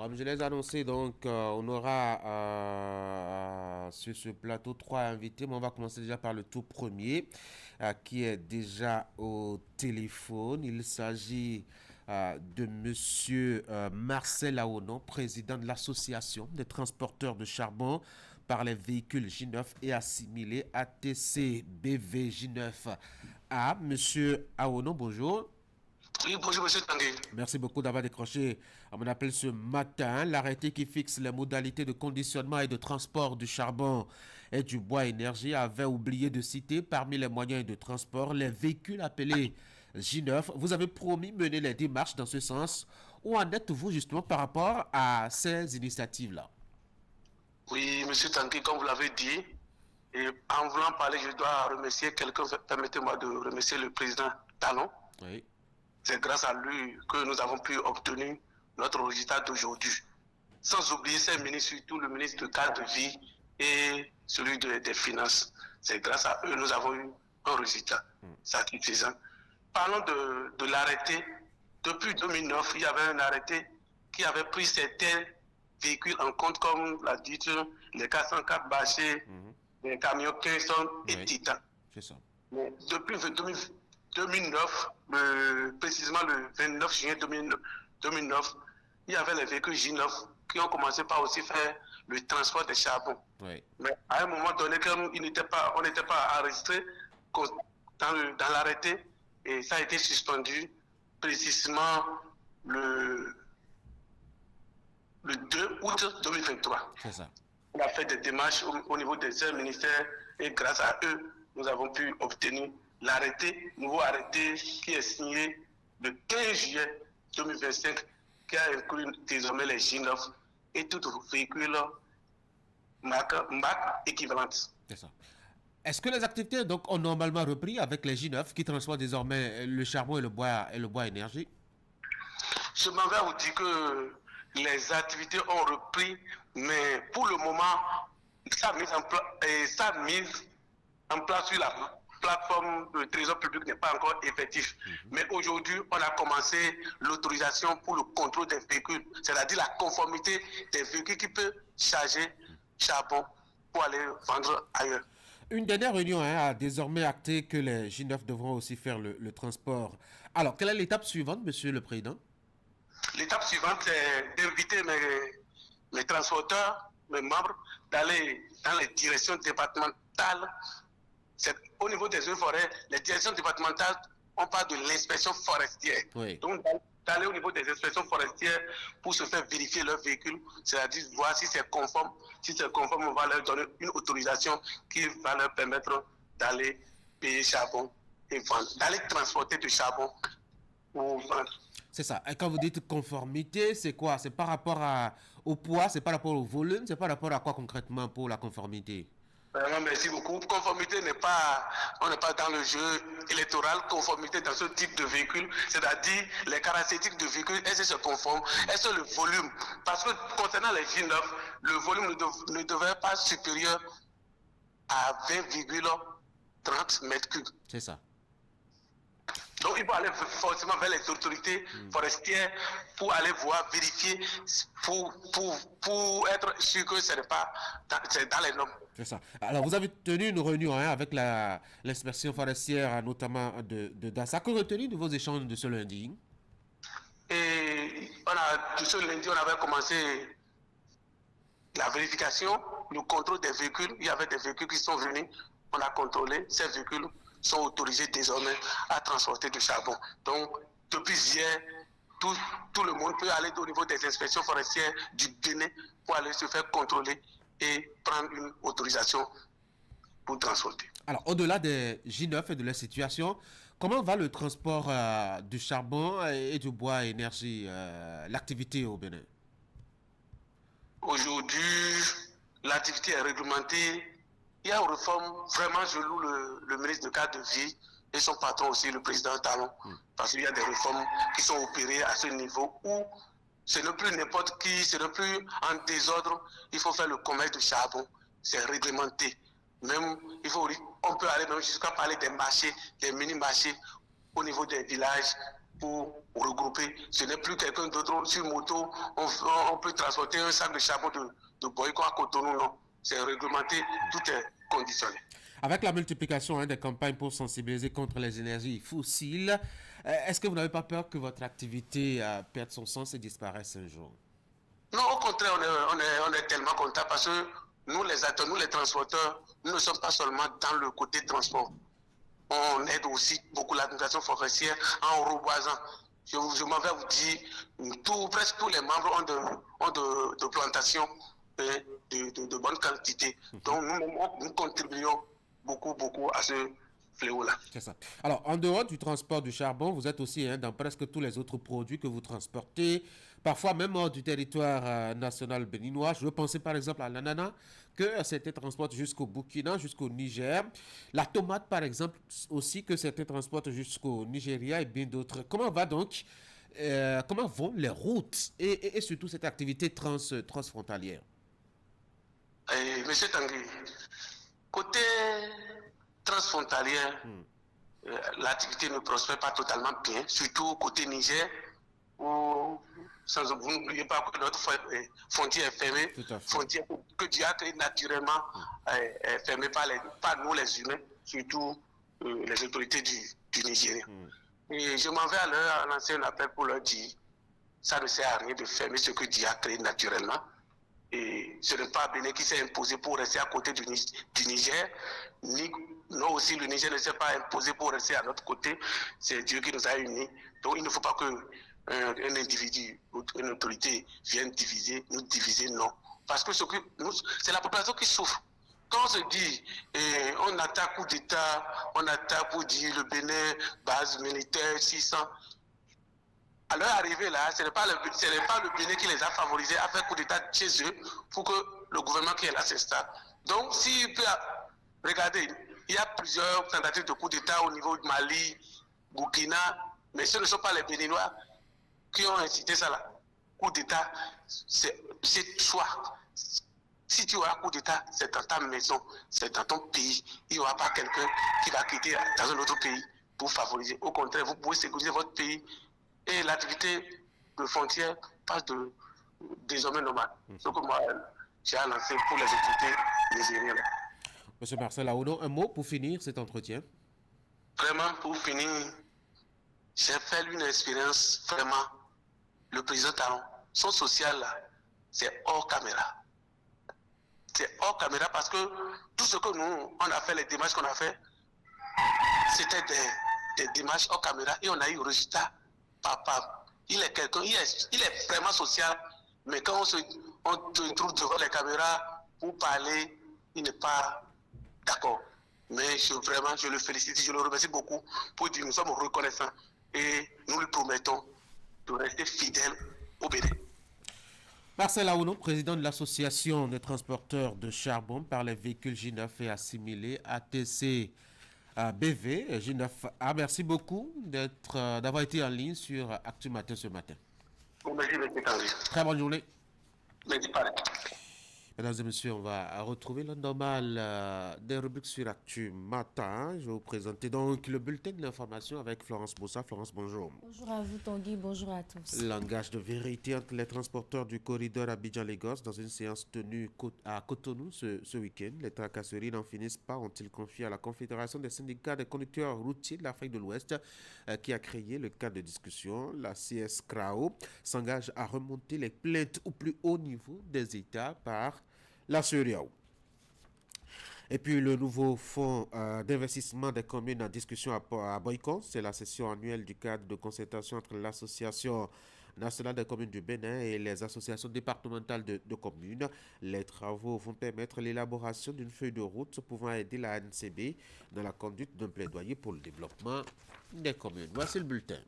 Comme je l'ai annoncé, donc, on aura sur ce plateau trois invités, mais on va commencer déjà par le tout premier, qui est déjà au téléphone. Il s'agit de Monsieur Marcel Aonon, président de l'association des transporteurs de charbon par les véhicules J9 et assimilés ATC BV J9A. Monsieur Aonon, bonjour. Oui, bonjour, monsieur Tanguy. Merci beaucoup d'avoir décroché à mon appel ce matin. L'arrêté qui fixe les modalités de conditionnement et de transport du charbon et du bois énergie avait oublié de citer parmi les moyens de transport les véhicules appelés J9. Vous avez promis mener les démarches dans ce sens. Où en êtes-vous justement par rapport à ces initiatives-là? Oui, monsieur Tanguy, comme vous l'avez dit, et en voulant parler, je dois remercier quelqu'un. Permettez-moi de remercier le président Talon. Oui. C'est grâce à lui que nous avons pu obtenir notre résultat d'aujourd'hui. Sans oublier ces ministres, surtout le ministre de cadre de vie et celui des finances. C'est grâce à eux que nous avons eu un résultat satisfaisant. Parlons de l'arrêté. Depuis 2009, il y avait un arrêté qui avait pris certains véhicules en compte, comme l'a dit, les 404 bâchés, les camions Kingston et Titan. C'est ça. Mais depuis 2009, précisément le 29 juillet 2009, il y avait les véhicules J9 qui ont commencé par aussi faire le transport des charbons. Oui. Mais à un moment donné, comme on n'était pas enregistré dans l'arrêté, et ça a été suspendu précisément le 2 août 2023. C'est ça. On a fait des démarches au niveau des ministères et grâce à eux, nous avons pu obtenir l'arrêté, nouveau arrêté qui est signé le 15 juillet 2025, qui a inclus désormais les J9 et tout véhicule marque équivalente. C'est ça. Est-ce que les activités donc ont normalement repris avec les J9 qui transportent désormais le charbon et le bois énergie? Je m'en vais vous dire que les activités ont repris, mais pour le moment, sa mise en place sur la plateforme de trésor public n'est pas encore effective. Mais aujourd'hui, on a commencé l'autorisation pour le contrôle des véhicules, c'est-à-dire la conformité des véhicules qui peuvent charger charbon pour aller vendre ailleurs. Une dernière réunion a désormais acté que les J9 devront aussi faire le transport. Alors, quelle est l'étape suivante, monsieur le président? L'étape suivante, c'est d'inviter mes transporteurs, mes membres, d'aller dans les directions départementales. Au niveau des eaux forêts, les directions départementales, on parle de l'inspection forestière. Oui. Donc, d'aller au niveau des inspections forestières pour se faire vérifier leurs véhicules, c'est-à-dire voir si c'est conforme. Si c'est conforme, on va leur donner une autorisation qui va leur permettre d'aller payer charbon et vendre, d'aller transporter du charbon pour vendre. C'est ça. Et quand vous dites conformité, c'est quoi? C'est par rapport au poids, c'est par rapport au volume, c'est par rapport à quoi concrètement pour la conformité? Vraiment, merci beaucoup. Conformité on n'est pas dans le jeu électoral. Conformité dans ce type de véhicule, c'est-à-dire les caractéristiques de véhicule, est-ce que c'est conforme, est-ce que le volume, parce que concernant les J9, le volume ne devrait pas supérieur à 20,30 mètres cubes. C'est ça. Donc, il faut aller forcément vers les autorités forestières pour aller voir, vérifier, pour être sûr que ce n'est pas dans les normes. C'est ça. Alors, vous avez tenu une réunion avec l'inspection forestière, notamment de Dassa. Que retenir de vos échanges de ce lundi? Et ce lundi, on avait commencé la vérification, le contrôle des véhicules. Il y avait des véhicules qui sont venus, on a contrôlé. Ces véhicules sont autorisés désormais à transporter du charbon. Donc, depuis hier, tout le monde peut aller au niveau des inspections forestières du Bénin pour aller se faire contrôler et prendre une autorisation pour transporter. Alors, au-delà des J9 et de la situation, comment va le transport du charbon et du bois énergie, l'activité au Bénin? Aujourd'hui, l'activité est réglementée. Il y a une réforme, vraiment, je loue le ministre de cadre de vie et son patron aussi, le président Talon, parce qu'il y a des réformes qui sont opérées à ce niveau où ce n'est plus n'importe qui, ce n'est plus en désordre, il faut faire le commerce de charbon, c'est réglementé. Même, on peut aller même jusqu'à parler des marchés, des mini-marchés au niveau des villages pour regrouper. Ce n'est plus quelqu'un d'autre sur moto. On peut transporter un sac de charbon de Boycott à Cotonou, non. C'est réglementé, tout est conditionné. Avec la multiplication des campagnes pour sensibiliser contre les énergies fossiles, est-ce que vous n'avez pas peur que votre activité perde son sens et disparaisse un jour? Non, au contraire, on est tellement contents parce que nous, les acteurs, nous, les transporteurs, nous ne sommes pas seulement dans le côté transport. On aide aussi beaucoup l'administration forestière en reboisant. Je m'en vais vous dire, presque tous les membres ont de plantations de bonne quantité. Donc, nous contribuons beaucoup à ce fléau-là. C'est ça. Alors, en dehors du transport du charbon, vous êtes aussi dans presque tous les autres produits que vous transportez, parfois même hors du territoire national béninois. Je veux penser par exemple à l'ananas, que certains transportent jusqu'au Burkina, jusqu'au Niger. La tomate, par exemple, aussi, que certains transportent jusqu'au Nigeria et bien d'autres. Comment vont les routes et surtout cette activité transfrontalière? Monsieur Tanguy, côté transfrontalier, l'activité ne prospère pas totalement bien, surtout côté Niger, où vous n'oubliez pas que notre frontière est fermée, frontière que Dieu a créée naturellement est fermée par nous les humains, surtout les autorités du Nigeria. Et je m'en vais à leur lancer un appel pour leur dire, ça ne sert à rien de fermer ce que Dieu a créé naturellement. Et ce n'est pas Bénin qui s'est imposé pour rester à côté du Niger, non aussi le Niger ne s'est pas imposé pour rester à notre côté, c'est Dieu qui nous a unis. Donc il ne faut pas qu'un individu ou une autorité vienne nous diviser, non. Parce que c'est la population qui souffre. Quand on se dit, on attaque coup d'État, on attaque pour dire le Bénin, base militaire, 600, à leur arrivée là, ce n'est pas le Bénin qui les a favorisés à faire coup d'État chez eux pour que le gouvernement qui est là s'installe. Donc, regardez, il y a plusieurs tentatives de coup d'État au niveau de Mali, Burkina, mais ce ne sont pas les Béninois qui ont incité ça là. Coup d'État, c'est toi. Si tu auras coup d'État, c'est dans ta maison, c'est dans ton pays. Il n'y aura pas quelqu'un qui va quitter dans un autre pays pour favoriser. Au contraire, vous pouvez sécuriser votre pays. Et l'activité de frontière passe désormais normale. Ce que moi, j'ai lancé pour les autorités nigériennes. Monsieur Marcel Aouno, un mot pour finir cet entretien? Vraiment, pour finir, j'ai fait une expérience, vraiment, le président Talon, son social, là, c'est hors caméra. C'est hors caméra parce que tout ce que nous, on a fait, les démarches qu'on a fait, c'était des démarches hors caméra et on a eu le résultat. Papa, il est quelqu'un, il est vraiment social, mais quand on se trouve devant les caméras pour parler, il n'est pas d'accord. Mais je le félicite, je le remercie beaucoup pour dire que nous sommes reconnaissants et nous lui promettons de rester fidèles au Bénin. Marcel Aouno, président de l'association des transporteurs de charbon par les véhicules J9 et assimilés ATC. BV, J9A, merci beaucoup d'avoir été en ligne sur Actu Matin ce matin. Merci, M. Tanguy. Très bonne journée. Merci, pareil. Mesdames et messieurs, on va retrouver le normal des rubriques sur Actu Matin. Je vais vous présenter donc le bulletin de l'information avec Florence Bossa. Florence, bonjour. Bonjour à vous Tanguy, bonjour à tous. Langage de vérité entre les transporteurs du corridor Abidjan-Lagos dans une séance tenue à Cotonou ce week-end. Les tracasseries n'en finissent pas, ont-ils confié à la Confédération des syndicats des conducteurs routiers de l'Afrique de l'Ouest qui a créé le cadre de discussion. La CS-CRAO s'engage à remonter les plaintes au plus haut niveau des États par la CEDEAO. Et puis le nouveau fonds d'investissement des communes en discussion à Boycon, c'est la session annuelle du cadre de concertation entre l'Association nationale des communes du Bénin et les associations départementales de communes. Les travaux vont permettre l'élaboration d'une feuille de route pouvant aider la NCB dans la conduite d'un plaidoyer pour le développement des communes. Voici le bulletin.